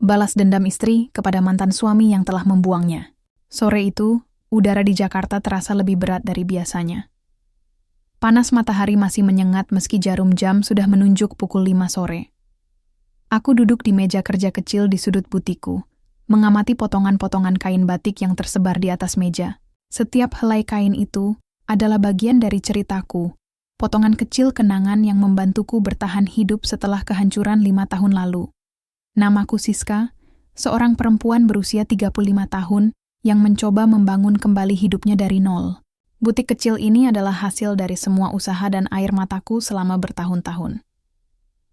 balas dendam istri kepada mantan suami yang telah membuangnya. Sore itu, udara di Jakarta terasa lebih berat dari biasanya. Panas matahari masih menyengat meski jarum jam sudah menunjuk pukul 5 sore. Aku duduk di meja kerja kecil di sudut butikku, mengamati potongan-potongan kain batik yang tersebar di atas meja. Setiap helai kain itu adalah bagian dari ceritaku, potongan kecil kenangan yang membantuku bertahan hidup setelah kehancuran 5 tahun lalu. Namaku Siska, seorang perempuan berusia 35 tahun yang mencoba membangun kembali hidupnya dari nol. Butik kecil ini adalah hasil dari semua usaha dan air mataku selama bertahun-tahun.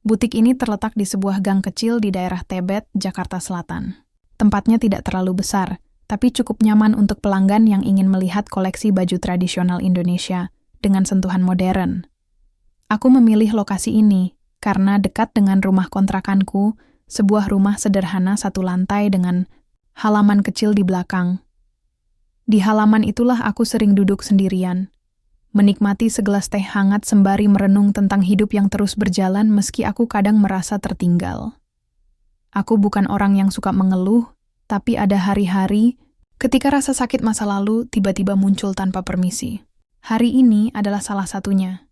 Butik ini terletak di sebuah gang kecil di daerah Tebet, Jakarta Selatan. Tempatnya tidak terlalu besar, tapi cukup nyaman untuk pelanggan yang ingin melihat koleksi baju tradisional Indonesia dengan sentuhan modern. Aku memilih lokasi ini karena dekat dengan rumah kontrakanku, sebuah rumah sederhana satu lantai dengan halaman kecil di belakang. Di halaman itulah aku sering duduk sendirian, menikmati segelas teh hangat sembari merenung tentang hidup yang terus berjalan meski aku kadang merasa tertinggal. Aku bukan orang yang suka mengeluh, tapi ada hari-hari ketika rasa sakit masa lalu tiba-tiba muncul tanpa permisi. Hari ini adalah salah satunya.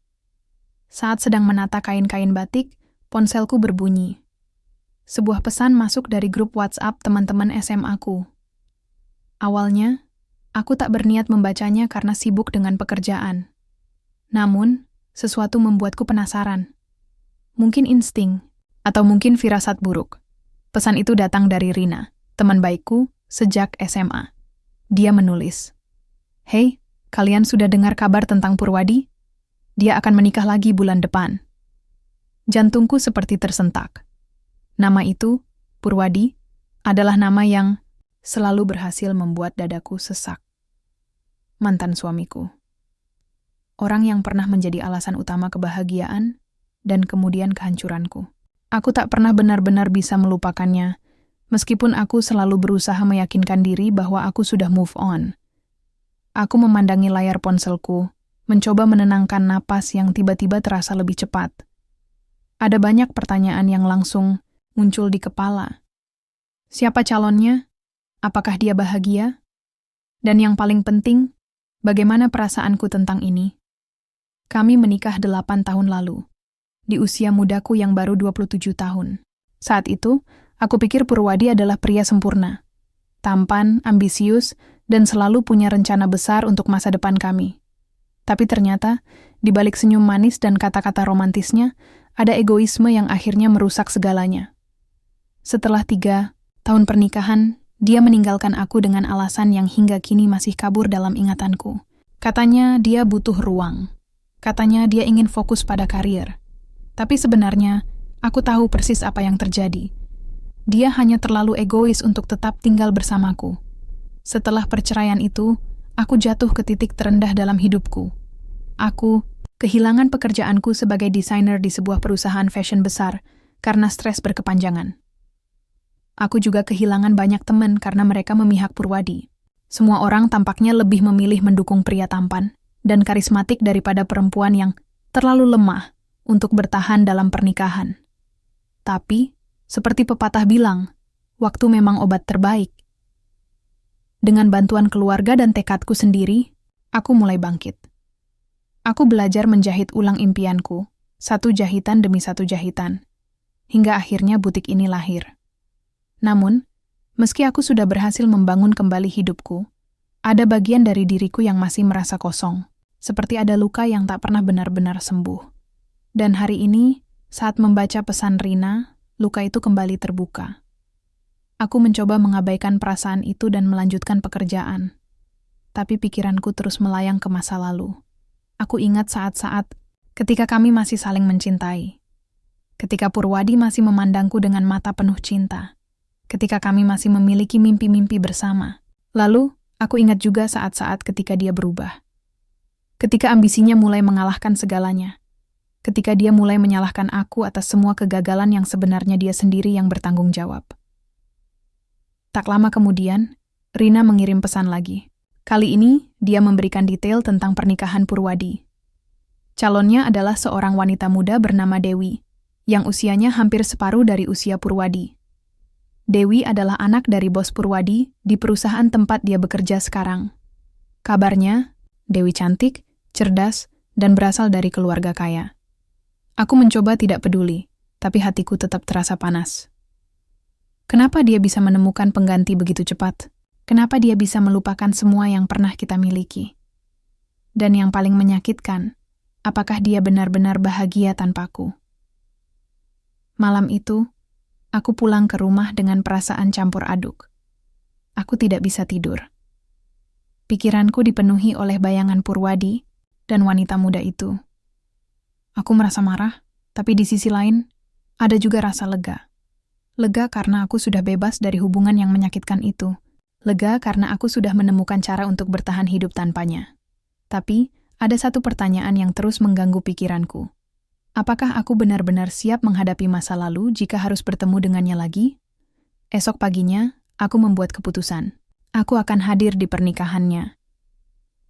Saat sedang menata kain-kain batik, ponselku berbunyi. Sebuah pesan masuk dari grup WhatsApp teman-teman SMA-ku. Awalnya, aku tak berniat membacanya karena sibuk dengan pekerjaan. Namun, sesuatu membuatku penasaran. Mungkin insting, atau mungkin firasat buruk. Pesan itu datang dari Rina, teman baikku sejak SMA. Dia menulis, "Hei, kalian sudah dengar kabar tentang Purwadi? Dia akan menikah lagi bulan depan." Jantungku seperti tersentak. Nama itu, Purwadi, adalah nama yang selalu berhasil membuat dadaku sesak. Mantan suamiku. Orang yang pernah menjadi alasan utama kebahagiaan dan kemudian kehancuranku. Aku tak pernah benar-benar bisa melupakannya, meskipun aku selalu berusaha meyakinkan diri bahwa aku sudah move on. Aku memandangi layar ponselku, mencoba menenangkan napas yang tiba-tiba terasa lebih cepat. Ada banyak pertanyaan yang langsung muncul di kepala. Siapa calonnya? Apakah dia bahagia? Dan yang paling penting, bagaimana perasaanku tentang ini? Kami menikah 8 tahun lalu, di usia mudaku yang baru 27 tahun. Saat itu, aku pikir Purwadi adalah pria sempurna, tampan, ambisius, dan selalu punya rencana besar untuk masa depan kami. Tapi ternyata, di balik senyum manis dan kata-kata romantisnya, ada egoisme yang akhirnya merusak segalanya. Setelah 3 tahun pernikahan, dia meninggalkan aku dengan alasan yang hingga kini masih kabur dalam ingatanku. Katanya dia butuh ruang. Katanya dia ingin fokus pada karir. Tapi sebenarnya, aku tahu persis apa yang terjadi. Dia hanya terlalu egois untuk tetap tinggal bersamaku. Setelah perceraian itu, aku jatuh ke titik terendah dalam hidupku. Aku kehilangan pekerjaanku sebagai desainer di sebuah perusahaan fashion besar karena stres berkepanjangan. Aku juga kehilangan banyak teman karena mereka memihak Purwadi. Semua orang tampaknya lebih memilih mendukung pria tampan dan karismatik daripada perempuan yang terlalu lemah untuk bertahan dalam pernikahan. Tapi, seperti pepatah bilang, waktu memang obat terbaik. Dengan bantuan keluarga dan tekadku sendiri, aku mulai bangkit. Aku belajar menjahit ulang impianku, satu jahitan demi satu jahitan, hingga akhirnya butik ini lahir. Namun, meski aku sudah berhasil membangun kembali hidupku, ada bagian dari diriku yang masih merasa kosong, seperti ada luka yang tak pernah benar-benar sembuh. Dan hari ini, saat membaca pesan Rina, luka itu kembali terbuka. Aku mencoba mengabaikan perasaan itu dan melanjutkan pekerjaan. Tapi pikiranku terus melayang ke masa lalu. Aku ingat saat-saat ketika kami masih saling mencintai. Ketika Purwadi masih memandangku dengan mata penuh cinta. Ketika kami masih memiliki mimpi-mimpi bersama. Lalu, aku ingat juga saat-saat ketika dia berubah. Ketika ambisinya mulai mengalahkan segalanya. Ketika dia mulai menyalahkan aku atas semua kegagalan yang sebenarnya dia sendiri yang bertanggung jawab. Tak lama kemudian, Rina mengirim pesan lagi. Kali ini, dia memberikan detail tentang pernikahan Purwadi. Calonnya adalah seorang wanita muda bernama Dewi, yang usianya hampir separuh dari usia Purwadi. Dewi adalah anak dari bos Purwadi di perusahaan tempat dia bekerja sekarang. Kabarnya, Dewi cantik, cerdas, dan berasal dari keluarga kaya. Aku mencoba tidak peduli, tapi hatiku tetap terasa panas. Kenapa dia bisa menemukan pengganti begitu cepat? Kenapa dia bisa melupakan semua yang pernah kita miliki? Dan yang paling menyakitkan, apakah dia benar-benar bahagia tanpaku? Malam itu, aku pulang ke rumah dengan perasaan campur aduk. Aku tidak bisa tidur. Pikiranku dipenuhi oleh bayangan Purwadi dan wanita muda itu. Aku merasa marah, tapi di sisi lain, ada juga rasa lega. Lega karena aku sudah bebas dari hubungan yang menyakitkan itu. Lega karena aku sudah menemukan cara untuk bertahan hidup tanpanya. Tapi, ada satu pertanyaan yang terus mengganggu pikiranku. Apakah aku benar-benar siap menghadapi masa lalu jika harus bertemu dengannya lagi? Esok paginya, aku membuat keputusan. Aku akan hadir di pernikahannya.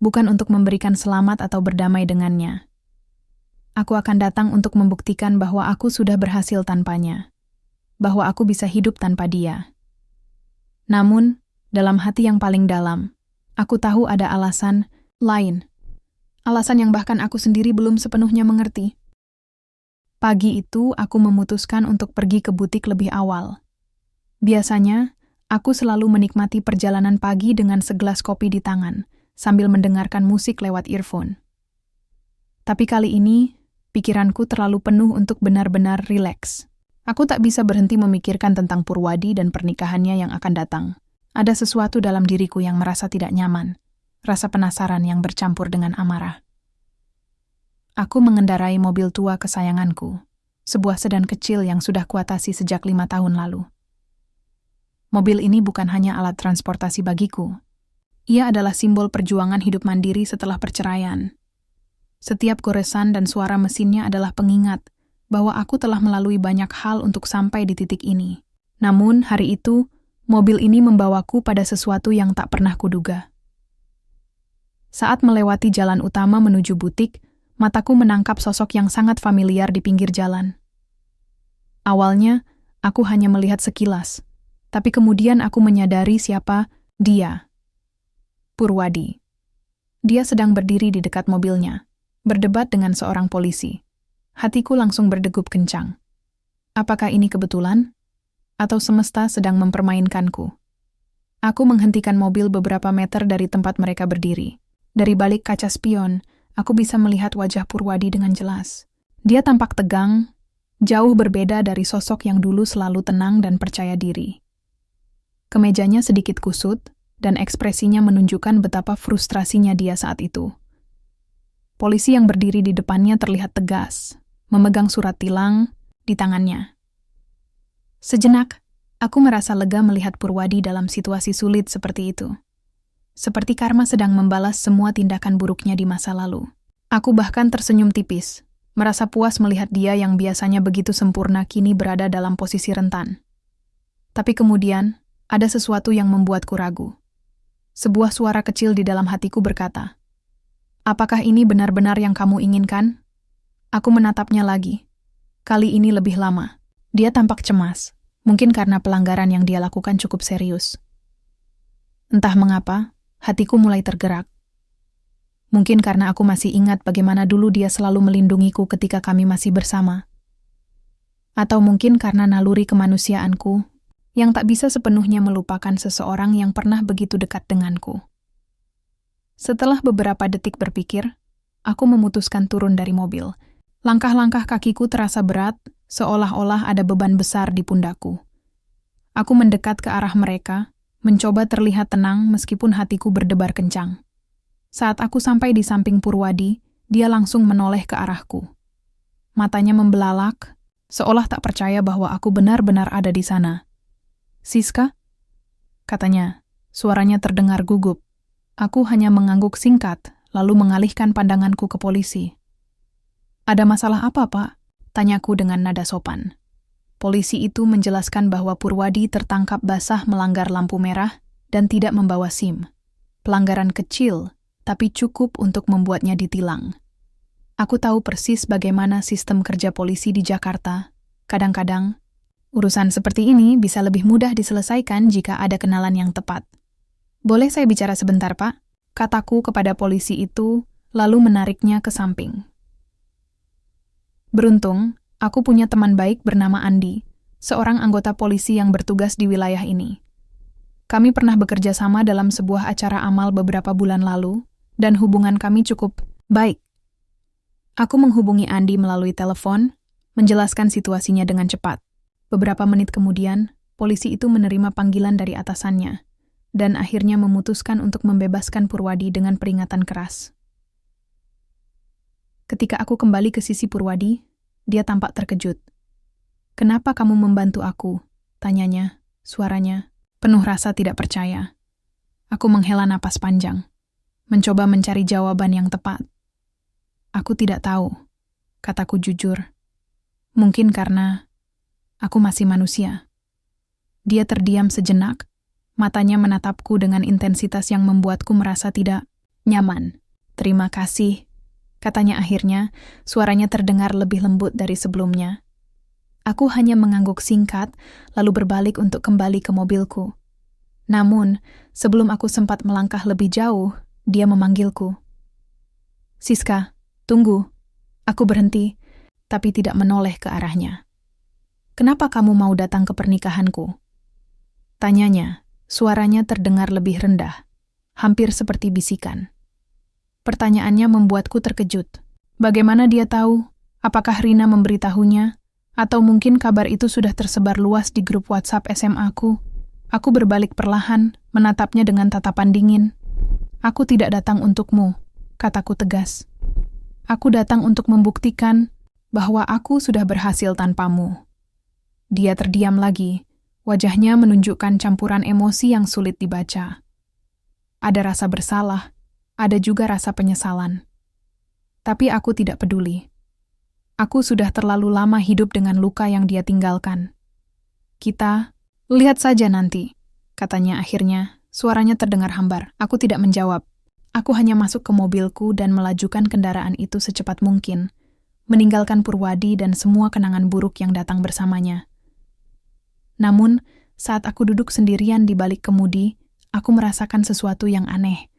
Bukan untuk memberikan selamat atau berdamai dengannya. Aku akan datang untuk membuktikan bahwa aku sudah berhasil tanpanya. Bahwa aku bisa hidup tanpa dia. Namun, dalam hati yang paling dalam, aku tahu ada alasan lain. Alasan yang bahkan aku sendiri belum sepenuhnya mengerti. Pagi itu, aku memutuskan untuk pergi ke butik lebih awal. Biasanya, aku selalu menikmati perjalanan pagi dengan segelas kopi di tangan, sambil mendengarkan musik lewat earphone. Tapi kali ini, pikiranku terlalu penuh untuk benar-benar rileks. Aku tak bisa berhenti memikirkan tentang Purwadi dan pernikahannya yang akan datang. Ada sesuatu dalam diriku yang merasa tidak nyaman, rasa penasaran yang bercampur dengan amarah. Aku mengendarai mobil tua kesayanganku, sebuah sedan kecil yang sudah kuatasi sejak 5 tahun lalu. Mobil ini bukan hanya alat transportasi bagiku. Ia adalah simbol perjuangan hidup mandiri setelah perceraian. Setiap goresan dan suara mesinnya adalah pengingat bahwa aku telah melalui banyak hal untuk sampai di titik ini. Namun, hari itu, mobil ini membawaku pada sesuatu yang tak pernah kuduga. Saat melewati jalan utama menuju butik, mataku menangkap sosok yang sangat familiar di pinggir jalan. Awalnya, aku hanya melihat sekilas, tapi kemudian aku menyadari siapa dia. Purwadi. Dia sedang berdiri di dekat mobilnya, berdebat dengan seorang polisi. Hatiku langsung berdegup kencang. Apakah ini kebetulan? Atau semesta sedang mempermainkanku? Aku menghentikan mobil beberapa meter dari tempat mereka berdiri. Dari balik kaca spion, aku bisa melihat wajah Purwadi dengan jelas. Dia tampak tegang, jauh berbeda dari sosok yang dulu selalu tenang dan percaya diri. Kemejanya sedikit kusut, dan ekspresinya menunjukkan betapa frustrasinya dia saat itu. Polisi yang berdiri di depannya terlihat tegas, memegang surat tilang di tangannya. Sejenak, aku merasa lega melihat Purwadi dalam situasi sulit seperti itu. Seperti karma sedang membalas semua tindakan buruknya di masa lalu. Aku bahkan tersenyum tipis, merasa puas melihat dia yang biasanya begitu sempurna kini berada dalam posisi rentan. Tapi kemudian, ada sesuatu yang membuatku ragu. Sebuah suara kecil di dalam hatiku berkata, "Apakah ini benar-benar yang kamu inginkan?" Aku menatapnya lagi. Kali ini lebih lama. Dia tampak cemas, mungkin karena pelanggaran yang dia lakukan cukup serius. Entah mengapa, hatiku mulai tergerak. Mungkin karena aku masih ingat bagaimana dulu dia selalu melindungiku ketika kami masih bersama. Atau mungkin karena naluri kemanusiaanku yang tak bisa sepenuhnya melupakan seseorang yang pernah begitu dekat denganku. Setelah beberapa detik berpikir, aku memutuskan turun dari mobil. Langkah-langkah kakiku terasa berat, seolah-olah ada beban besar di pundakku. Aku mendekat ke arah mereka, mencoba terlihat tenang meskipun hatiku berdebar kencang. Saat aku sampai di samping Purwadi, dia langsung menoleh ke arahku. Matanya membelalak, seolah tak percaya bahwa aku benar-benar ada di sana. "Siska?" katanya, suaranya terdengar gugup. Aku hanya mengangguk singkat, lalu mengalihkan pandanganku ke polisi. "Ada masalah apa, Pak?" tanyaku dengan nada sopan. Polisi itu menjelaskan bahwa Purwadi tertangkap basah melanggar lampu merah dan tidak membawa SIM. Pelanggaran kecil, tapi cukup untuk membuatnya ditilang. Aku tahu persis bagaimana sistem kerja polisi di Jakarta. Kadang-kadang, Urusan seperti ini bisa lebih mudah diselesaikan jika ada kenalan yang tepat. Boleh saya bicara sebentar, Pak? Kataku kepada polisi itu, lalu menariknya ke samping. Beruntung, aku punya teman baik bernama Andi, seorang anggota polisi yang bertugas di wilayah ini. Kami pernah bekerja sama dalam sebuah acara amal beberapa bulan lalu, dan hubungan kami cukup baik. Aku menghubungi Andi melalui telepon, menjelaskan situasinya dengan cepat. Beberapa menit kemudian, polisi itu menerima panggilan dari atasannya, dan akhirnya memutuskan untuk membebaskan Purwadi dengan peringatan keras. Ketika aku kembali ke sisi Purwadi, dia tampak terkejut. "Kenapa kamu membantu aku?" tanyanya, suaranya penuh rasa tidak percaya. Aku menghela napas panjang, mencoba mencari jawaban yang tepat. "Aku tidak tahu," kataku jujur. "Mungkin karena aku masih manusia." Dia terdiam sejenak, matanya menatapku dengan intensitas yang membuatku merasa tidak nyaman. "Terima kasih," katanya akhirnya, suaranya terdengar lebih lembut dari sebelumnya. Aku hanya mengangguk singkat, lalu berbalik untuk kembali ke mobilku. Namun, sebelum aku sempat melangkah lebih jauh, dia memanggilku. "Siska, tunggu." Aku berhenti, tapi tidak menoleh ke arahnya. "Kenapa kamu mau datang ke pernikahanku?" tanyanya, suaranya terdengar lebih rendah, hampir seperti bisikan. Pertanyaannya membuatku terkejut. Bagaimana dia tahu? Apakah Rina memberitahunya? Atau mungkin kabar itu sudah tersebar luas di grup WhatsApp SMA-ku? Aku berbalik perlahan, menatapnya dengan tatapan dingin. "Aku tidak datang untukmu," kataku tegas. "Aku datang untuk membuktikan bahwa aku sudah berhasil tanpamu." Dia terdiam lagi, wajahnya menunjukkan campuran emosi yang sulit dibaca. Ada rasa bersalah, ada juga rasa penyesalan. Tapi aku tidak peduli. Aku sudah terlalu lama hidup dengan luka yang dia tinggalkan. "Kita lihat saja nanti," katanya akhirnya, suaranya terdengar hambar. Aku tidak menjawab. Aku hanya masuk ke mobilku dan melajukan kendaraan itu secepat mungkin, meninggalkan Purwadi dan semua kenangan buruk yang datang bersamanya. Namun, saat aku duduk sendirian di balik kemudi, aku merasakan sesuatu yang aneh.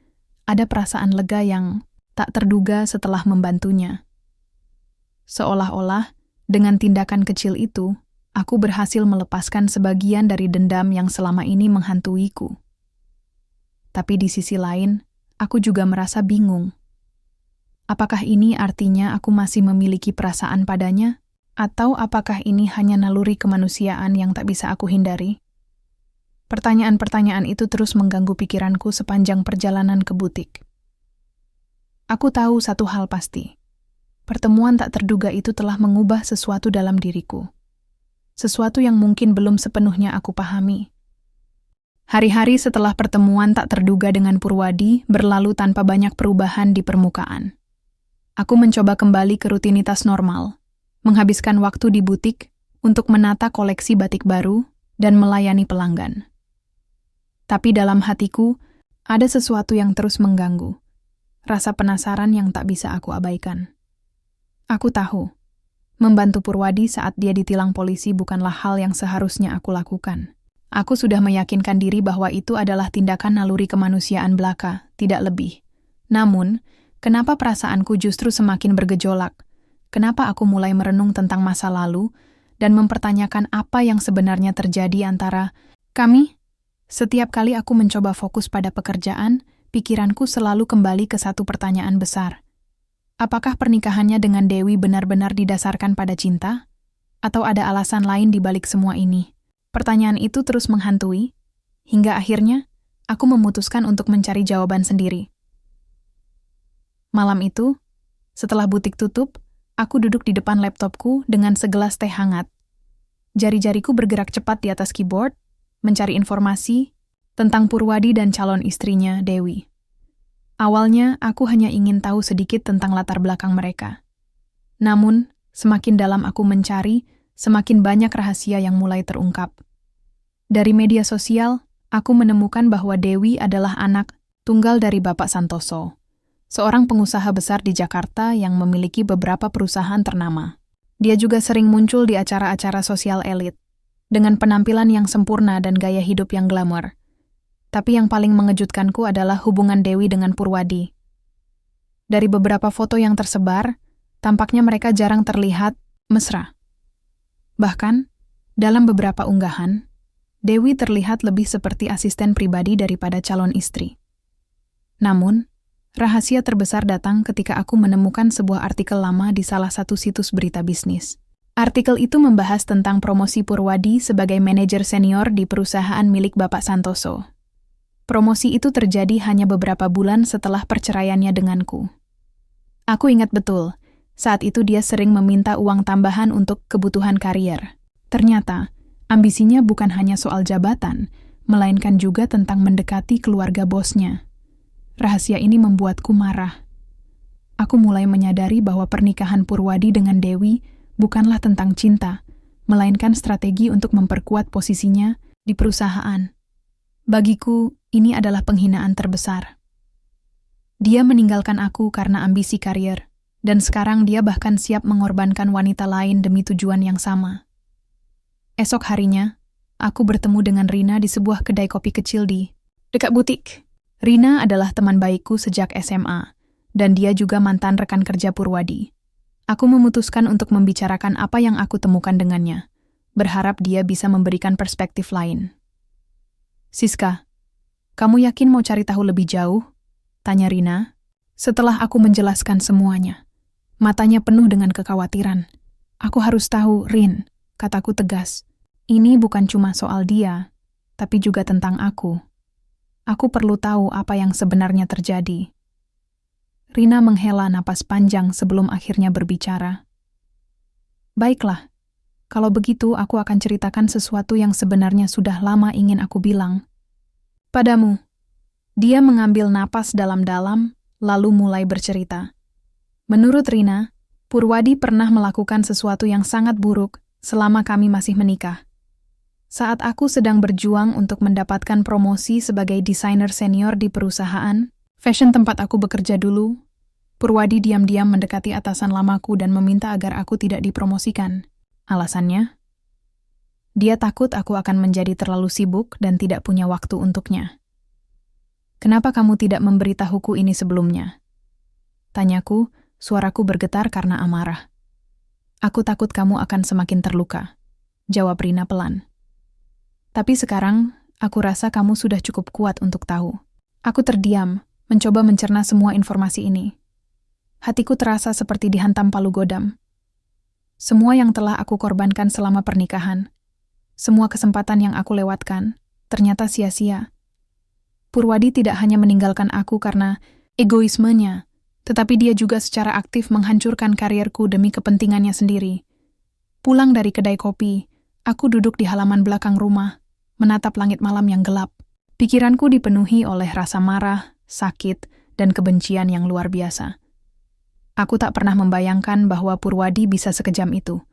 Ada perasaan lega yang tak terduga setelah membantunya. Seolah-olah, dengan tindakan kecil itu, aku berhasil melepaskan sebagian dari dendam yang selama ini menghantuiku. Tapi di sisi lain, aku juga merasa bingung. Apakah ini artinya aku masih memiliki perasaan padanya? Atau apakah ini hanya naluri kemanusiaan yang tak bisa aku hindari? Pertanyaan-pertanyaan itu terus mengganggu pikiranku sepanjang perjalanan ke butik. Aku tahu satu hal pasti. Pertemuan tak terduga itu telah mengubah sesuatu dalam diriku. Sesuatu yang mungkin belum sepenuhnya aku pahami. Hari-hari setelah pertemuan tak terduga dengan Purwadi berlalu tanpa banyak perubahan di permukaan. Aku mencoba kembali ke rutinitas normal, menghabiskan waktu di butik untuk menata koleksi batik baru dan melayani pelanggan. Tapi dalam hatiku, ada sesuatu yang terus mengganggu. Rasa penasaran yang tak bisa aku abaikan. Aku tahu, membantu Purwadi saat dia ditilang polisi bukanlah hal yang seharusnya aku lakukan. Aku sudah meyakinkan diri bahwa itu adalah tindakan naluri kemanusiaan belaka, tidak lebih. Namun, kenapa perasaanku justru semakin bergejolak? Kenapa aku mulai merenung tentang masa lalu dan mempertanyakan apa yang sebenarnya terjadi antara kami? Setiap kali aku mencoba fokus pada pekerjaan, pikiranku selalu kembali ke satu pertanyaan besar. Apakah pernikahannya dengan Dewi benar-benar didasarkan pada cinta? Atau ada alasan lain di balik semua ini? Pertanyaan itu terus menghantui, hingga akhirnya aku memutuskan untuk mencari jawaban sendiri. Malam itu, setelah butik tutup, aku duduk di depan laptopku dengan segelas teh hangat. Jari-jariku bergerak cepat di atas keyboard, mencari informasi tentang Purwadi dan calon istrinya, Dewi. Awalnya, aku hanya ingin tahu sedikit tentang latar belakang mereka. Namun, semakin dalam aku mencari, semakin banyak rahasia yang mulai terungkap. Dari media sosial, aku menemukan bahwa Dewi adalah anak tunggal dari Bapak Santoso, seorang pengusaha besar di Jakarta yang memiliki beberapa perusahaan ternama. Dia juga sering muncul di acara-acara sosial elit, dengan penampilan yang sempurna dan gaya hidup yang glamor. Tapi yang paling mengejutkanku adalah hubungan Dewi dengan Purwadi. Dari beberapa foto yang tersebar, tampaknya mereka jarang terlihat mesra. Bahkan, dalam beberapa unggahan, Dewi terlihat lebih seperti asisten pribadi daripada calon istri. Namun, rahasia terbesar datang ketika aku menemukan sebuah artikel lama di salah satu situs berita bisnis. Artikel itu membahas tentang promosi Purwadi sebagai manajer senior di perusahaan milik Bapak Santoso. Promosi itu terjadi hanya beberapa bulan setelah perceraiannya denganku. Aku ingat betul, saat itu dia sering meminta uang tambahan untuk kebutuhan karier. Ternyata, ambisinya bukan hanya soal jabatan, melainkan juga tentang mendekati keluarga bosnya. Rahasia ini membuatku marah. Aku mulai menyadari bahwa pernikahan Purwadi dengan Dewi bukanlah tentang cinta, melainkan strategi untuk memperkuat posisinya di perusahaan. Bagiku, ini adalah penghinaan terbesar. Dia meninggalkan aku karena ambisi karier, dan sekarang dia bahkan siap mengorbankan wanita lain demi tujuan yang sama. Esok harinya, aku bertemu dengan Rina di sebuah kedai kopi kecil di dekat butik. Rina adalah teman baikku sejak SMA, dan dia juga mantan rekan kerja Purwadi. Aku memutuskan untuk membicarakan apa yang aku temukan dengannya, berharap dia bisa memberikan perspektif lain. "Siska, kamu yakin mau cari tahu lebih jauh?" tanya Rina. Setelah aku menjelaskan semuanya, matanya penuh dengan kekhawatiran. "Aku harus tahu, Rin," kataku tegas. "Ini bukan cuma soal dia, tapi juga tentang aku. Aku perlu tahu apa yang sebenarnya terjadi." Rina menghela napas panjang sebelum akhirnya berbicara. "Baiklah, kalau begitu aku akan ceritakan sesuatu yang sebenarnya sudah lama ingin aku bilang padamu." Dia mengambil napas dalam-dalam, lalu mulai bercerita. Menurut Rina, Purwadi pernah melakukan sesuatu yang sangat buruk selama kami masih menikah. Saat aku sedang berjuang untuk mendapatkan promosi sebagai desainer senior di perusahaan fashion tempat aku bekerja dulu, Purwadi diam-diam mendekati atasan lamaku dan meminta agar aku tidak dipromosikan. Alasannya, dia takut aku akan menjadi terlalu sibuk dan tidak punya waktu untuknya. "Kenapa kamu tidak memberitahuku ini sebelumnya?" tanyaku, suaraku bergetar karena amarah. "Aku takut kamu akan semakin terluka," jawab Rina pelan. "Tapi sekarang, aku rasa kamu sudah cukup kuat untuk tahu." Aku terdiam, mencoba mencerna semua informasi ini. Hatiku terasa seperti dihantam palu godam. Semua yang telah aku korbankan selama pernikahan, semua kesempatan yang aku lewatkan, ternyata sia-sia. Purwadi tidak hanya meninggalkan aku karena egoismenya, tetapi dia juga secara aktif menghancurkan karierku demi kepentingannya sendiri. Pulang dari kedai kopi, aku duduk di halaman belakang rumah, menatap langit malam yang gelap. Pikiranku dipenuhi oleh rasa marah, sakit, dan kebencian yang luar biasa. Aku tak pernah membayangkan bahwa Purwadi bisa sekejam itu.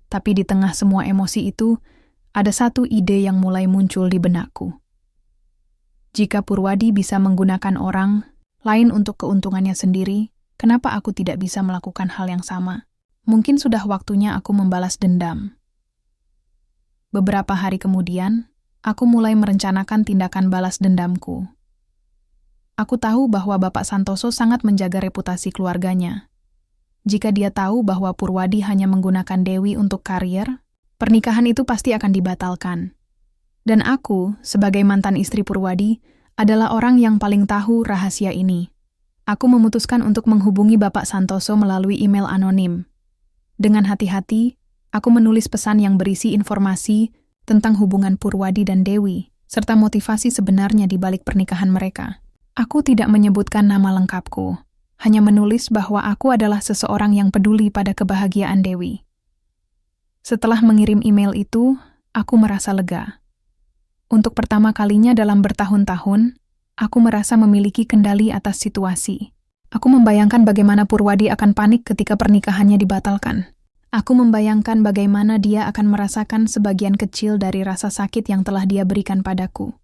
Tapi di tengah semua emosi itu, ada satu ide yang mulai muncul di benakku. Jika Purwadi bisa menggunakan orang lain untuk keuntungannya sendiri, kenapa aku tidak bisa melakukan hal yang sama? Mungkin sudah waktunya aku membalas dendam. Beberapa hari kemudian, aku mulai merencanakan tindakan balas dendamku. Aku tahu bahwa Bapak Santoso sangat menjaga reputasi keluarganya. Jika dia tahu bahwa Purwadi hanya menggunakan Dewi untuk karier, pernikahan itu pasti akan dibatalkan. Dan aku, sebagai mantan istri Purwadi, adalah orang yang paling tahu rahasia ini. Aku memutuskan untuk menghubungi Bapak Santoso melalui email anonim. Dengan hati-hati, aku menulis pesan yang berisi informasi tentang hubungan Purwadi dan Dewi, serta motivasi sebenarnya di balik pernikahan mereka. Aku tidak menyebutkan nama lengkapku, hanya menulis bahwa aku adalah seseorang yang peduli pada kebahagiaan Dewi. Setelah mengirim email itu, aku merasa lega. Untuk pertama kalinya dalam bertahun-tahun, aku merasa memiliki kendali atas situasi. Aku membayangkan bagaimana Purwadi akan panik ketika pernikahannya dibatalkan. Aku membayangkan bagaimana dia akan merasakan sebagian kecil dari rasa sakit yang telah dia berikan padaku.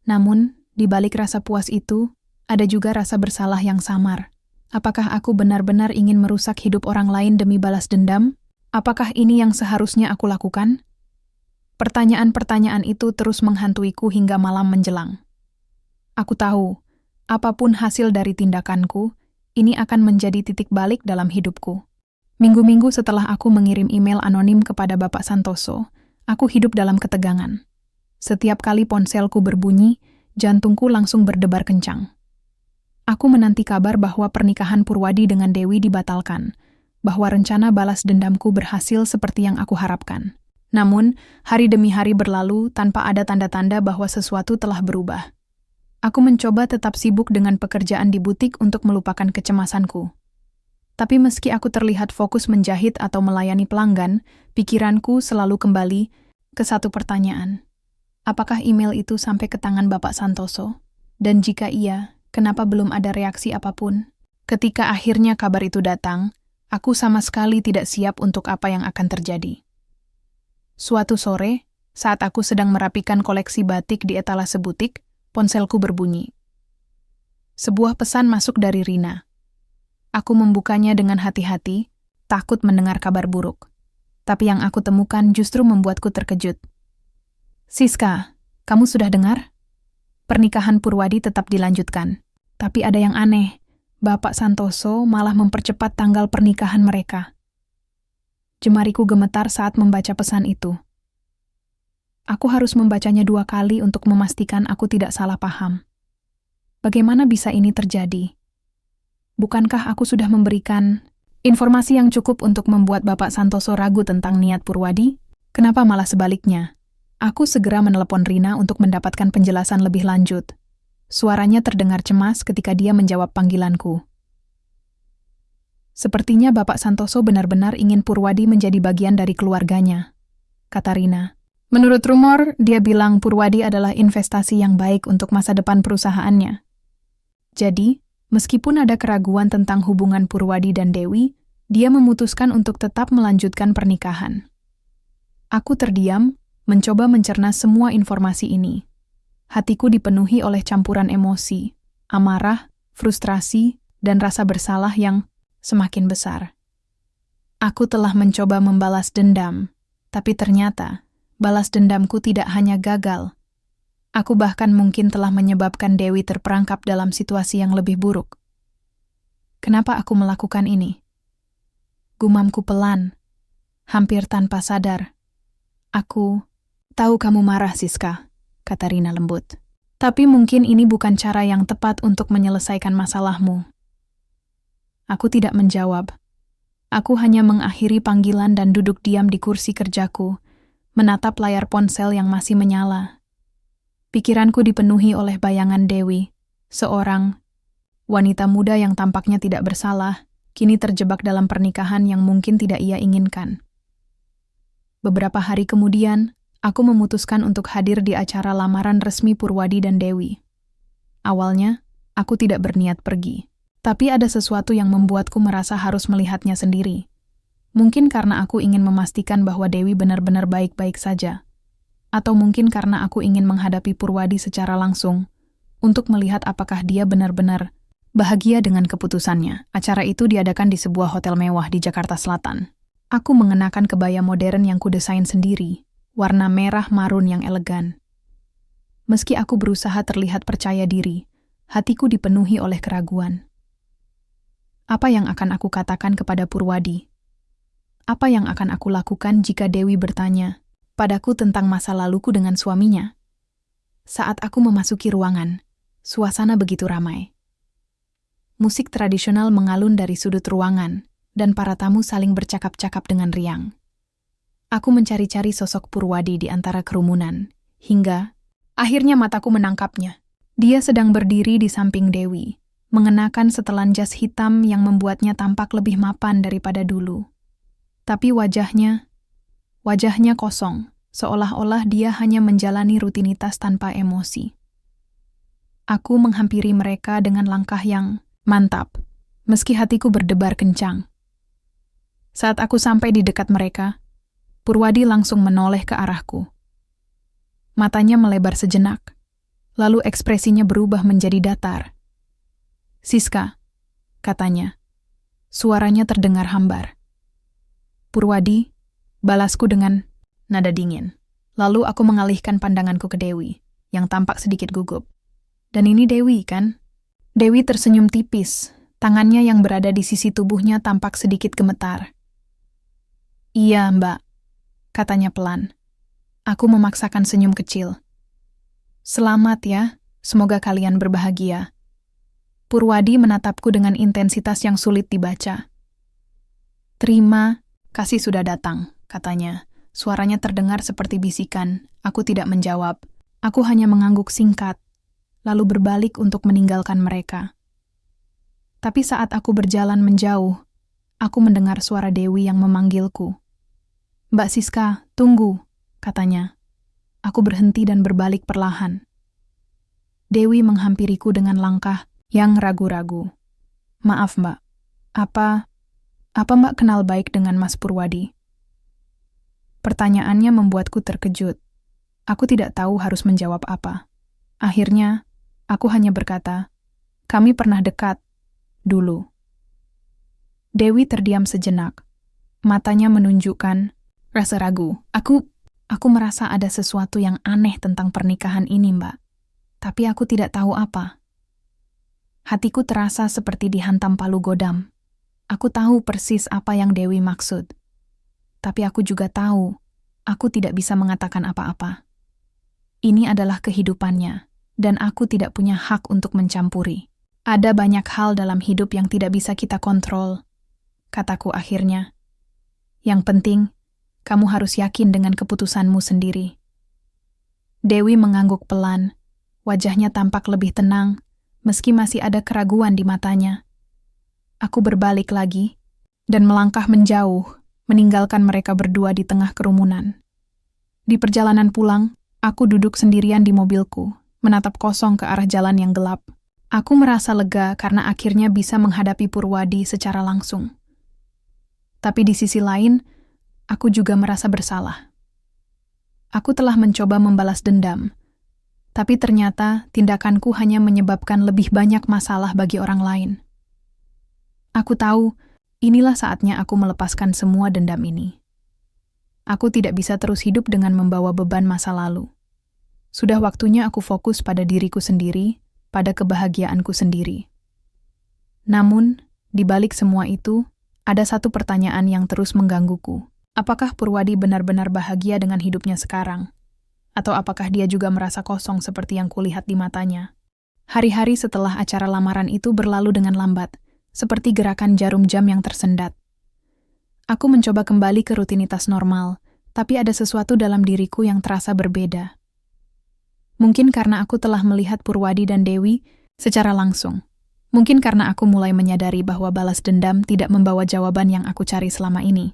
Namun, di balik rasa puas itu, ada juga rasa bersalah yang samar. Apakah aku benar-benar ingin merusak hidup orang lain demi balas dendam? Apakah ini yang seharusnya aku lakukan? Pertanyaan-pertanyaan itu terus menghantuiku hingga malam menjelang. Aku tahu, apapun hasil dari tindakanku, ini akan menjadi titik balik dalam hidupku. Minggu-minggu setelah aku mengirim email anonim kepada Bapak Santoso, aku hidup dalam ketegangan. Setiap kali ponselku berbunyi, jantungku langsung berdebar kencang. Aku menanti kabar bahwa pernikahan Purwadi dengan Dewi dibatalkan, bahwa rencana balas dendamku berhasil seperti yang aku harapkan. Namun, hari demi hari berlalu tanpa ada tanda-tanda bahwa sesuatu telah berubah. Aku mencoba tetap sibuk dengan pekerjaan di butik untuk melupakan kecemasanku. Tapi meski aku terlihat fokus menjahit atau melayani pelanggan, pikiranku selalu kembali ke satu pertanyaan. Apakah email itu sampai ke tangan Bapak Santoso? Dan jika iya, kenapa belum ada reaksi apapun? Ketika akhirnya kabar itu datang, aku sama sekali tidak siap untuk apa yang akan terjadi. Suatu sore, saat aku sedang merapikan koleksi batik di etalase butik, ponselku berbunyi. Sebuah pesan masuk dari Rina. Aku membukanya dengan hati-hati, takut mendengar kabar buruk. Tapi yang aku temukan justru membuatku terkejut. Siska, kamu sudah dengar? Pernikahan Purwadi tetap dilanjutkan. Tapi ada yang aneh, Bapak Santoso malah mempercepat tanggal pernikahan mereka. Jemariku gemetar saat membaca pesan itu. Aku harus membacanya 2 kali untuk memastikan aku tidak salah paham. Bagaimana bisa ini terjadi? Bukankah aku sudah memberikan informasi yang cukup untuk membuat Bapak Santoso ragu tentang niat Purwadi? Kenapa malah sebaliknya? Aku segera menelepon Rina untuk mendapatkan penjelasan lebih lanjut. Suaranya terdengar cemas ketika dia menjawab panggilanku. Sepertinya Bapak Santoso benar-benar ingin Purwadi menjadi bagian dari keluarganya, kata Rina. Menurut rumor, dia bilang Purwadi adalah investasi yang baik untuk masa depan perusahaannya. Jadi, meskipun ada keraguan tentang hubungan Purwadi dan Dewi, dia memutuskan untuk tetap melanjutkan pernikahan. Aku terdiam, mencoba mencerna semua informasi ini. Hatiku dipenuhi oleh campuran emosi, amarah, frustrasi, dan rasa bersalah yang semakin besar. Aku telah mencoba membalas dendam, tapi ternyata balas dendamku tidak hanya gagal. Aku bahkan mungkin telah menyebabkan Dewi terperangkap dalam situasi yang lebih buruk. Kenapa aku melakukan ini? Gumamku pelan, hampir tanpa sadar. Aku tahu kamu marah, Siska, kata Rina lembut. Tapi mungkin ini bukan cara yang tepat untuk menyelesaikan masalahmu. Aku tidak menjawab. Aku hanya mengakhiri panggilan dan duduk diam di kursi kerjaku, menatap layar ponsel yang masih menyala. Pikiranku dipenuhi oleh bayangan Dewi, seorang wanita muda yang tampaknya tidak bersalah, kini terjebak dalam pernikahan yang mungkin tidak ia inginkan. Beberapa hari kemudian, aku memutuskan untuk hadir di acara lamaran resmi Purwadi dan Dewi. Awalnya, aku tidak berniat pergi. Tapi ada sesuatu yang membuatku merasa harus melihatnya sendiri. Mungkin karena aku ingin memastikan bahwa Dewi benar-benar baik-baik saja. Atau mungkin karena aku ingin menghadapi Purwadi secara langsung, untuk melihat apakah dia benar-benar bahagia dengan keputusannya. Acara itu diadakan di sebuah hotel mewah di Jakarta Selatan. Aku mengenakan kebaya modern yang kudesain sendiri, warna merah marun yang elegan. Meski aku berusaha terlihat percaya diri, hatiku dipenuhi oleh keraguan. Apa yang akan aku katakan kepada Purwadi? Apa yang akan aku lakukan jika Dewi bertanya padaku tentang masa laluku dengan suaminya? Saat aku memasuki ruangan, suasana begitu ramai. Musik tradisional mengalun dari sudut ruangan, dan para tamu saling bercakap-cakap dengan riang. Aku mencari-cari sosok Purwadi di antara kerumunan, hingga akhirnya mataku menangkapnya. Dia sedang berdiri di samping Dewi, mengenakan setelan jas hitam yang membuatnya tampak lebih mapan daripada dulu. Tapi wajahnya kosong, seolah-olah dia hanya menjalani rutinitas tanpa emosi. Aku menghampiri mereka dengan langkah yang mantap, meski hatiku berdebar kencang. Saat aku sampai di dekat mereka, Purwadi langsung menoleh ke arahku. Matanya melebar sejenak, lalu ekspresinya berubah menjadi datar. Siska, katanya. Suaranya terdengar hambar. Purwadi, balasku dengan nada dingin. Lalu aku mengalihkan pandanganku ke Dewi, yang tampak sedikit gugup. Dan ini Dewi, kan? Dewi tersenyum tipis, tangannya yang berada di sisi tubuhnya tampak sedikit gemetar. Iya, Mbak, katanya pelan. Aku memaksakan senyum kecil. Selamat ya, semoga kalian berbahagia. Purwadi menatapku dengan intensitas yang sulit dibaca. Terima kasih sudah datang, katanya. Suaranya terdengar seperti bisikan. Aku tidak menjawab. Aku hanya mengangguk singkat, lalu berbalik untuk meninggalkan mereka. Tapi saat aku berjalan menjauh, aku mendengar suara Dewi yang memanggilku. Mbak Siska, tunggu, katanya. Aku berhenti dan berbalik perlahan. Dewi menghampiriku dengan langkah yang ragu-ragu. Maaf, Mbak. Apa Mbak kenal baik dengan Mas Purwadi? Pertanyaannya membuatku terkejut. Aku tidak tahu harus menjawab apa. Akhirnya, aku hanya berkata, kami pernah dekat, dulu. Dewi terdiam sejenak. Matanya menunjukkan rasa ragu. Aku merasa ada sesuatu yang aneh tentang pernikahan ini, Mbak. Tapi aku tidak tahu apa. Hatiku terasa seperti dihantam palu godam. Aku tahu persis apa yang Dewi maksud. Tapi aku juga tahu, aku tidak bisa mengatakan apa-apa. Ini adalah kehidupannya, dan aku tidak punya hak untuk mencampuri. Ada banyak hal dalam hidup yang tidak bisa kita kontrol, kataku akhirnya. Yang penting, kamu harus yakin dengan keputusanmu sendiri. Dewi mengangguk pelan, wajahnya tampak lebih tenang, meski masih ada keraguan di matanya. Aku berbalik lagi, dan melangkah menjauh, meninggalkan mereka berdua di tengah kerumunan. Di perjalanan pulang, aku duduk sendirian di mobilku, menatap kosong ke arah jalan yang gelap. Aku merasa lega karena akhirnya bisa menghadapi Purwadi secara langsung. Tapi di sisi lain, aku juga merasa bersalah. Aku telah mencoba membalas dendam, tapi ternyata tindakanku hanya menyebabkan lebih banyak masalah bagi orang lain. Aku tahu, inilah saatnya aku melepaskan semua dendam ini. Aku tidak bisa terus hidup dengan membawa beban masa lalu. Sudah waktunya aku fokus pada diriku sendiri, pada kebahagiaanku sendiri. Namun, di balik semua itu, ada satu pertanyaan yang terus menggangguku. Apakah Purwadi benar-benar bahagia dengan hidupnya sekarang? Atau apakah dia juga merasa kosong seperti yang kulihat di matanya? Hari-hari setelah acara lamaran itu berlalu dengan lambat, seperti gerakan jarum jam yang tersendat. Aku mencoba kembali ke rutinitas normal, tapi ada sesuatu dalam diriku yang terasa berbeda. Mungkin karena aku telah melihat Purwadi dan Dewi secara langsung. Mungkin karena aku mulai menyadari bahwa balas dendam tidak membawa jawaban yang aku cari selama ini.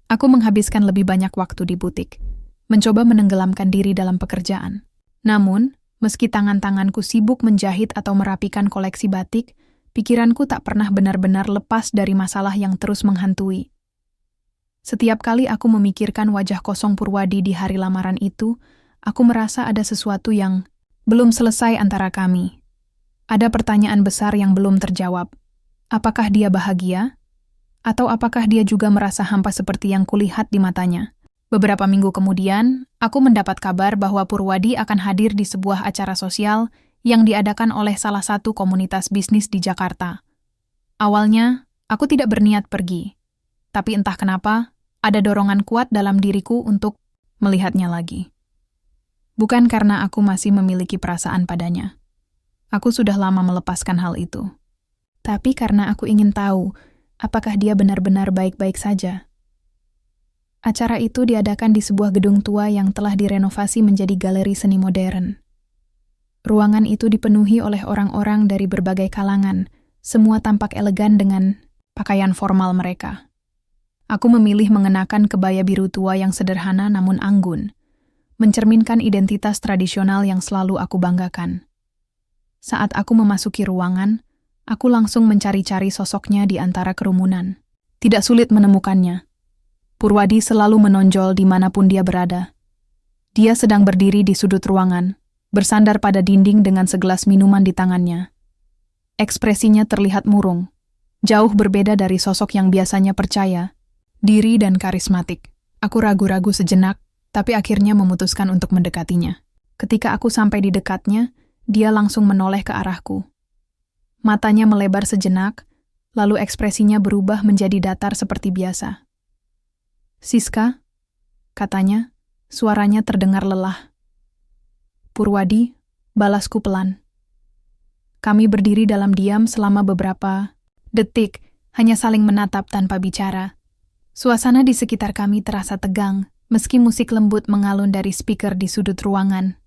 Aku menghabiskan lebih banyak waktu di butik, mencoba menenggelamkan diri dalam pekerjaan. Namun, meski tangan-tanganku sibuk menjahit atau merapikan koleksi batik, pikiranku tak pernah benar-benar lepas dari masalah yang terus menghantui. Setiap kali aku memikirkan wajah kosong Purwadi di hari lamaran itu, aku merasa ada sesuatu yang belum selesai antara kami. Ada pertanyaan besar yang belum terjawab. Apakah dia bahagia? Atau apakah dia juga merasa hampa seperti yang kulihat di matanya? Beberapa minggu kemudian, aku mendapat kabar bahwa Purwadi akan hadir di sebuah acara sosial yang diadakan oleh salah satu komunitas bisnis di Jakarta. Awalnya, aku tidak berniat pergi. Tapi entah kenapa, ada dorongan kuat dalam diriku untuk melihatnya lagi. Bukan karena aku masih memiliki perasaan padanya. Aku sudah lama melepaskan hal itu. Tapi karena aku ingin tahu, apakah dia benar-benar baik-baik saja. Acara itu diadakan di sebuah gedung tua yang telah direnovasi menjadi galeri seni modern. Ruangan itu dipenuhi oleh orang-orang dari berbagai kalangan, semua tampak elegan dengan pakaian formal mereka. Aku memilih mengenakan kebaya biru tua yang sederhana namun anggun, mencerminkan identitas tradisional yang selalu aku banggakan. Saat aku memasuki ruangan, aku langsung mencari-cari sosoknya di antara kerumunan. Tidak sulit menemukannya. Purwadi selalu menonjol dimanapun dia berada. Dia sedang berdiri di sudut ruangan, bersandar pada dinding dengan segelas minuman di tangannya. Ekspresinya terlihat murung, jauh berbeda dari sosok yang biasanya percaya, diri dan karismatik. Aku ragu-ragu sejenak, tapi akhirnya memutuskan untuk mendekatinya. Ketika aku sampai di dekatnya, dia langsung menoleh ke arahku. Matanya melebar sejenak, lalu ekspresinya berubah menjadi datar seperti biasa. "Siska," katanya, suaranya terdengar lelah. "Purwadi," balasku pelan. Kami berdiri dalam diam selama beberapa detik, hanya saling menatap tanpa bicara. Suasana di sekitar kami terasa tegang, meski musik lembut mengalun dari speaker di sudut ruangan.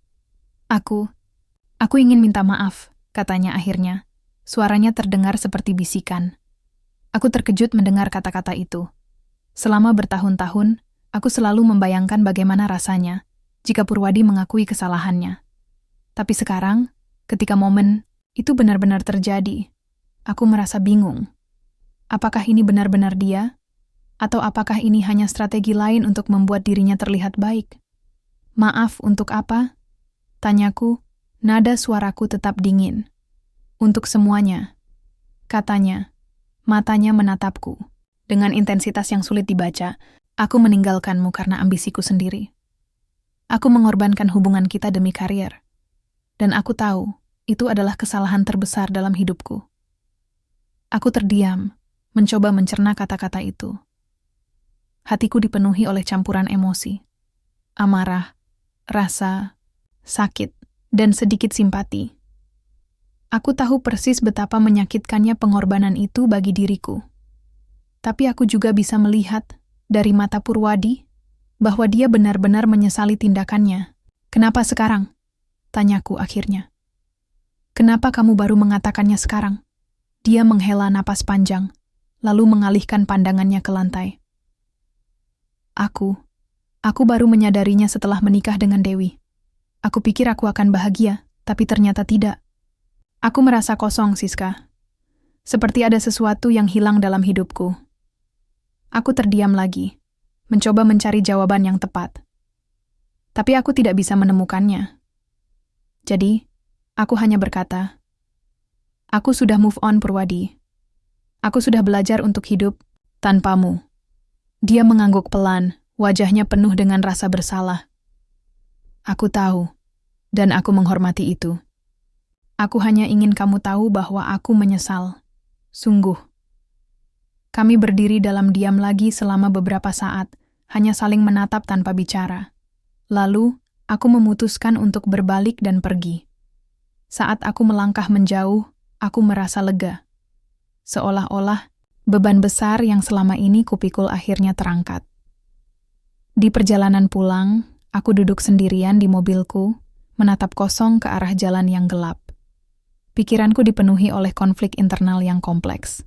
Aku ingin minta maaf," katanya akhirnya. Suaranya terdengar seperti bisikan. Aku terkejut mendengar kata-kata itu. Selama bertahun-tahun, aku selalu membayangkan bagaimana rasanya jika Purwadi mengakui kesalahannya. Tapi sekarang, ketika momen itu benar-benar terjadi, aku merasa bingung. Apakah ini benar-benar dia? Atau apakah ini hanya strategi lain untuk membuat dirinya terlihat baik? "Maaf untuk apa?" tanyaku, nada suaraku tetap dingin. "Untuk semuanya," katanya. Matanya menatapku. "Dengan intensitas yang sulit dibaca, aku meninggalkanmu karena ambisiku sendiri. Aku mengorbankan hubungan kita demi karier. Dan aku tahu, itu adalah kesalahan terbesar dalam hidupku." Aku terdiam, mencoba mencerna kata-kata itu. Hatiku dipenuhi oleh campuran emosi. Amarah, rasa, sakit, dan sedikit simpati. Aku tahu persis betapa menyakitkannya pengorbanan itu bagi diriku. Tapi aku juga bisa melihat dari mata Purwadi bahwa dia benar-benar menyesali tindakannya. "Kenapa sekarang?" tanyaku akhirnya. "Kenapa kamu baru mengatakannya sekarang?" Dia menghela napas panjang, lalu mengalihkan pandangannya ke lantai. Aku baru menyadarinya setelah menikah dengan Dewi. Aku pikir aku akan bahagia, tapi ternyata tidak. Aku merasa kosong, Siska. Seperti ada sesuatu yang hilang dalam hidupku. Aku terdiam lagi, mencoba mencari jawaban yang tepat. Tapi aku tidak bisa menemukannya. Jadi, aku hanya berkata, "Aku sudah move on, Purwadi. Aku sudah belajar untuk hidup tanpamu." Dia mengangguk pelan, wajahnya penuh dengan rasa bersalah. "Aku tahu, dan aku menghormati itu. Aku hanya ingin kamu tahu bahwa aku menyesal. Sungguh." Kami berdiri dalam diam lagi selama beberapa saat, hanya saling menatap tanpa bicara. Lalu, aku memutuskan untuk berbalik dan pergi. Saat aku melangkah menjauh, aku merasa lega. Seolah-olah, beban besar yang selama ini kupikul akhirnya terangkat. Di perjalanan pulang, aku duduk sendirian di mobilku, menatap kosong ke arah jalan yang gelap. Pikiranku dipenuhi oleh konflik internal yang kompleks.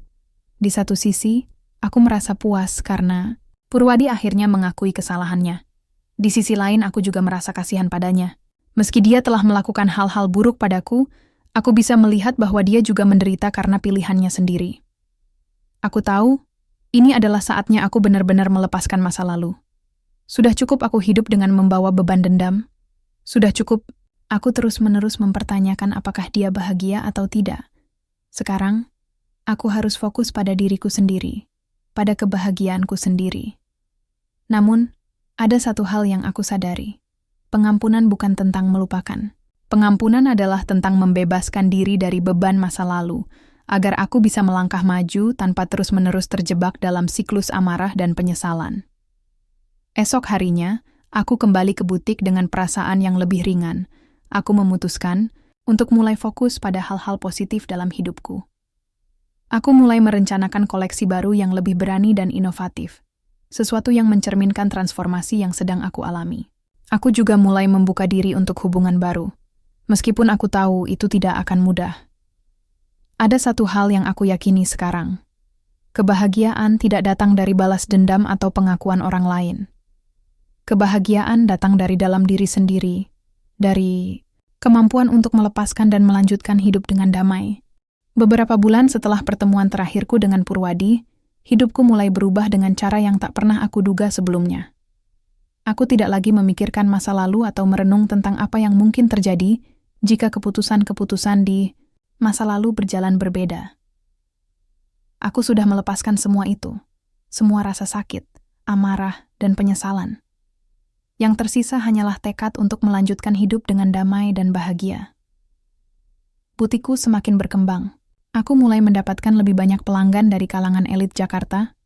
Di satu sisi, aku merasa puas karena Purwadi akhirnya mengakui kesalahannya. Di sisi lain, aku juga merasa kasihan padanya. Meski dia telah melakukan hal-hal buruk padaku, aku bisa melihat bahwa dia juga menderita karena pilihannya sendiri. Aku tahu, ini adalah saatnya aku benar-benar melepaskan masa lalu. Sudah cukup aku hidup dengan membawa beban dendam. Sudah cukup aku terus-menerus mempertanyakan apakah dia bahagia atau tidak. Sekarang, aku harus fokus pada diriku sendiri, pada kebahagiaanku sendiri. Namun, ada satu hal yang aku sadari. Pengampunan bukan tentang melupakan. Pengampunan adalah tentang membebaskan diri dari beban masa lalu, agar aku bisa melangkah maju tanpa terus-menerus terjebak dalam siklus amarah dan penyesalan. Esok harinya, aku kembali ke butik dengan perasaan yang lebih ringan. Aku memutuskan untuk mulai fokus pada hal-hal positif dalam hidupku. Aku mulai merencanakan koleksi baru yang lebih berani dan inovatif, sesuatu yang mencerminkan transformasi yang sedang aku alami. Aku juga mulai membuka diri untuk hubungan baru, meskipun aku tahu itu tidak akan mudah. Ada satu hal yang aku yakini sekarang. Kebahagiaan tidak datang dari balas dendam atau pengakuan orang lain. Kebahagiaan datang dari dalam diri sendiri, dari kemampuan untuk melepaskan dan melanjutkan hidup dengan damai. Beberapa bulan setelah pertemuan terakhirku dengan Purwadi, hidupku mulai berubah dengan cara yang tak pernah aku duga sebelumnya. Aku tidak lagi memikirkan masa lalu atau merenung tentang apa yang mungkin terjadi jika keputusan-keputusan di masa lalu berjalan berbeda. Aku sudah melepaskan semua itu, semua rasa sakit, amarah, dan penyesalan. Yang tersisa hanyalah tekad untuk melanjutkan hidup dengan damai dan bahagia. Butikku semakin berkembang. Aku mulai mendapatkan lebih banyak pelanggan dari kalangan elit Jakarta.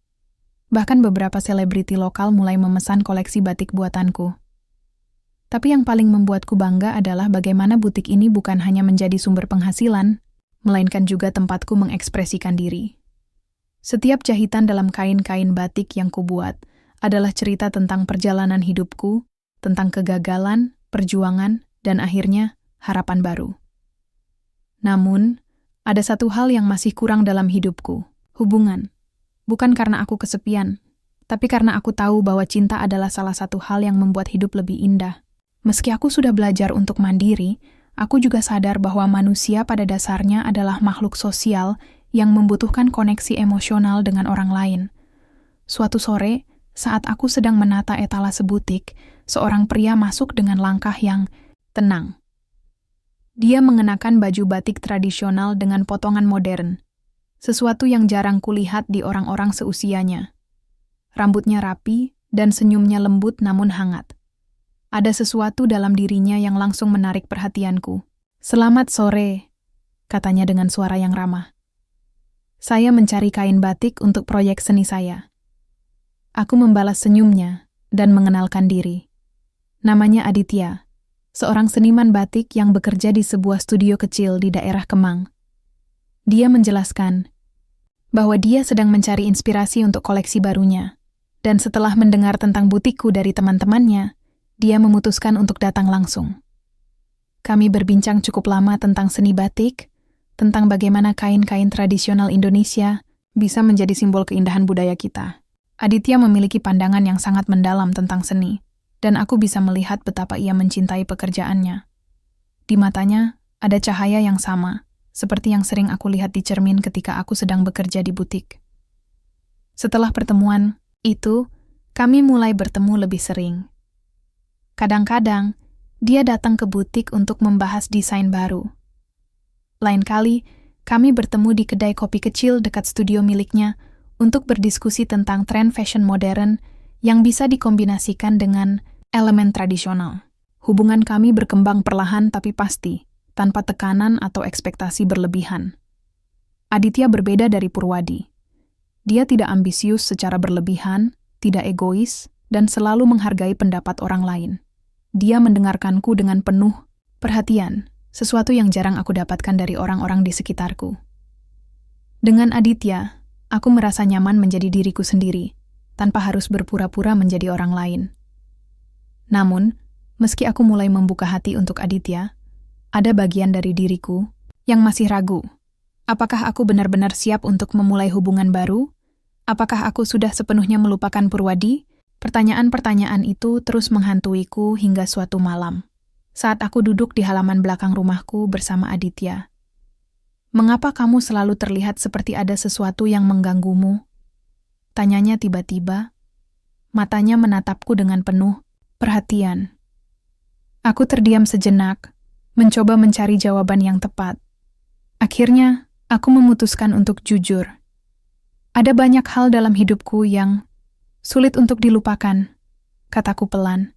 Bahkan beberapa selebriti lokal mulai memesan koleksi batik buatanku. Tapi yang paling membuatku bangga adalah bagaimana butik ini bukan hanya menjadi sumber penghasilan, melainkan juga tempatku mengekspresikan diri. Setiap jahitan dalam kain-kain batik yang kubuat adalah cerita tentang perjalanan hidupku, tentang kegagalan, perjuangan, dan akhirnya harapan baru. Namun, ada satu hal yang masih kurang dalam hidupku, hubungan. Bukan karena aku kesepian, tapi karena aku tahu bahwa cinta adalah salah satu hal yang membuat hidup lebih indah. Meski aku sudah belajar untuk mandiri, aku juga sadar bahwa manusia pada dasarnya adalah makhluk sosial yang membutuhkan koneksi emosional dengan orang lain. Suatu sore, saat aku sedang menata etalase butik, seorang pria masuk dengan langkah yang tenang. Dia mengenakan baju batik tradisional dengan potongan modern, sesuatu yang jarang kulihat di orang-orang seusianya. Rambutnya rapi dan senyumnya lembut namun hangat. Ada sesuatu dalam dirinya yang langsung menarik perhatianku. "Selamat sore," katanya dengan suara yang ramah. "Saya mencari kain batik untuk proyek seni saya." Aku membalas senyumnya dan mengenalkan diri. Namanya Aditya, seorang seniman batik yang bekerja di sebuah studio kecil di daerah Kemang. Dia menjelaskan bahwa dia sedang mencari inspirasi untuk koleksi barunya, dan setelah mendengar tentang butikku dari teman-temannya, dia memutuskan untuk datang langsung. Kami berbincang cukup lama tentang seni batik, tentang bagaimana kain-kain tradisional Indonesia bisa menjadi simbol keindahan budaya kita. Aditya memiliki pandangan yang sangat mendalam tentang seni, dan aku bisa melihat betapa ia mencintai pekerjaannya. Di matanya ada cahaya yang sama, seperti yang sering aku lihat di cermin ketika aku sedang bekerja di butik. Setelah pertemuan itu, kami mulai bertemu lebih sering. Kadang-kadang, dia datang ke butik untuk membahas desain baru. Lain kali, kami bertemu di kedai kopi kecil dekat studio miliknya untuk berdiskusi tentang tren fashion modern yang bisa dikombinasikan dengan elemen tradisional. Hubungan kami berkembang perlahan tapi pasti, tanpa tekanan atau ekspektasi berlebihan. Aditya berbeda dari Purwadi. Dia tidak ambisius secara berlebihan, tidak egois, dan selalu menghargai pendapat orang lain. Dia mendengarkanku dengan penuh perhatian, sesuatu yang jarang aku dapatkan dari orang-orang di sekitarku. Dengan Aditya, aku merasa nyaman menjadi diriku sendiri, tanpa harus berpura-pura menjadi orang lain. Namun, meski aku mulai membuka hati untuk Aditya, ada bagian dari diriku yang masih ragu. Apakah aku benar-benar siap untuk memulai hubungan baru? Apakah aku sudah sepenuhnya melupakan Purwadi? Pertanyaan-pertanyaan itu terus menghantuiku hingga suatu malam, saat aku duduk di halaman belakang rumahku bersama Aditya. "Mengapa kamu selalu terlihat seperti ada sesuatu yang mengganggumu?" tanyanya tiba-tiba. Matanya menatapku dengan penuh perhatian. Aku terdiam sejenak, mencoba mencari jawaban yang tepat. Akhirnya, aku memutuskan untuk jujur. Ada banyak hal dalam hidupku yang sulit untuk dilupakan, kataku pelan.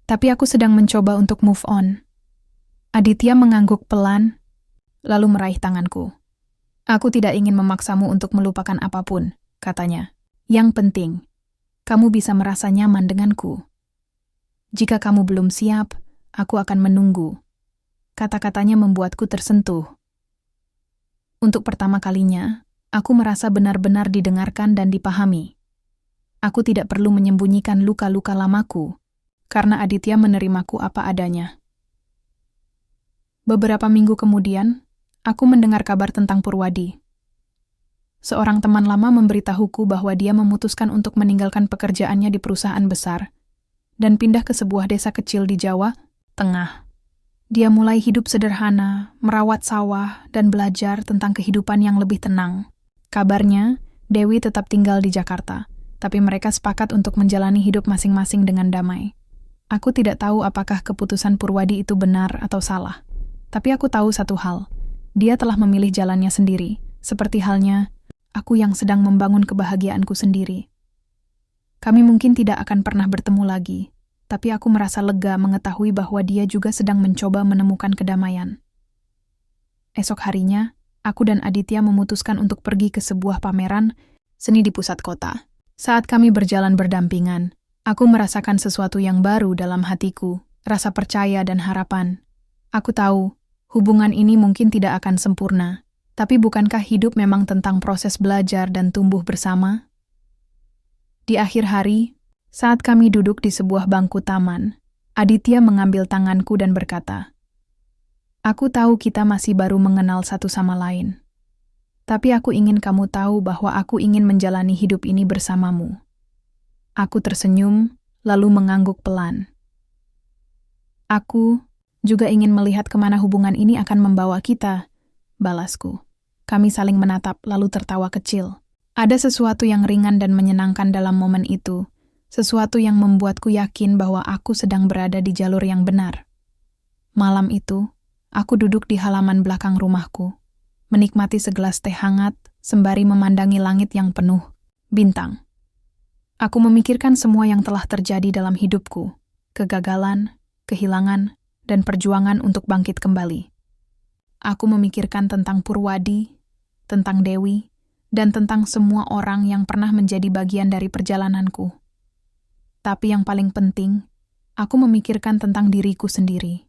Tapi aku sedang mencoba untuk move on. Aditya mengangguk pelan, lalu meraih tanganku. "Aku tidak ingin memaksamu untuk melupakan apapun," katanya. "Yang penting, kamu bisa merasa nyaman denganku. Jika kamu belum siap, aku akan menunggu." Kata-katanya membuatku tersentuh. Untuk pertama kalinya, aku merasa benar-benar didengarkan dan dipahami. Aku tidak perlu menyembunyikan luka-luka lamaku, karena Aditya menerimaku apa adanya. Beberapa minggu kemudian, aku mendengar kabar tentang Purwadi. Seorang teman lama memberitahuku bahwa dia memutuskan untuk meninggalkan pekerjaannya di perusahaan besar dan pindah ke sebuah desa kecil di Jawa Tengah. Dia mulai hidup sederhana, merawat sawah, dan belajar tentang kehidupan yang lebih tenang. Kabarnya, Dewi tetap tinggal di Jakarta, tapi mereka sepakat untuk menjalani hidup masing-masing dengan damai. Aku tidak tahu apakah keputusan Purwadi itu benar atau salah, tapi aku tahu satu hal, dia telah memilih jalannya sendiri, seperti halnya aku yang sedang membangun kebahagiaanku sendiri. Kami mungkin tidak akan pernah bertemu lagi, tapi aku merasa lega mengetahui bahwa dia juga sedang mencoba menemukan kedamaian. Esok harinya, aku dan Aditya memutuskan untuk pergi ke sebuah pameran seni di pusat kota. Saat kami berjalan berdampingan, aku merasakan sesuatu yang baru dalam hatiku, rasa percaya dan harapan. Aku tahu, hubungan ini mungkin tidak akan sempurna, tapi bukankah hidup memang tentang proses belajar dan tumbuh bersama? Di akhir hari, saat kami duduk di sebuah bangku taman, Aditya mengambil tanganku dan berkata, "Aku tahu kita masih baru mengenal satu sama lain. Tapi aku ingin kamu tahu bahwa aku ingin menjalani hidup ini bersamamu." Aku tersenyum, lalu mengangguk pelan. "Aku juga ingin melihat kemana hubungan ini akan membawa kita," balasku. Kami saling menatap lalu tertawa kecil. Ada sesuatu yang ringan dan menyenangkan dalam momen itu, sesuatu yang membuatku yakin bahwa aku sedang berada di jalur yang benar. Malam itu, aku duduk di halaman belakang rumahku, menikmati segelas teh hangat sembari memandangi langit yang penuh bintang. Aku memikirkan semua yang telah terjadi dalam hidupku, kegagalan, kehilangan, dan perjuangan untuk bangkit kembali. Aku memikirkan tentang Purwadi, tentang Dewi, dan tentang semua orang yang pernah menjadi bagian dari perjalananku. Tapi yang paling penting, aku memikirkan tentang diriku sendiri.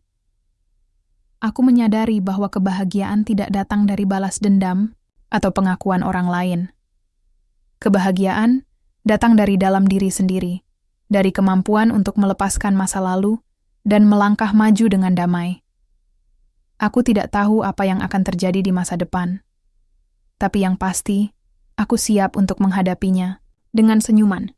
Aku menyadari bahwa kebahagiaan tidak datang dari balas dendam atau pengakuan orang lain. Kebahagiaan datang dari dalam diri sendiri, dari kemampuan untuk melepaskan masa lalu dan melangkah maju dengan damai. Aku tidak tahu apa yang akan terjadi di masa depan, tapi yang pasti, aku siap untuk menghadapinya dengan senyuman.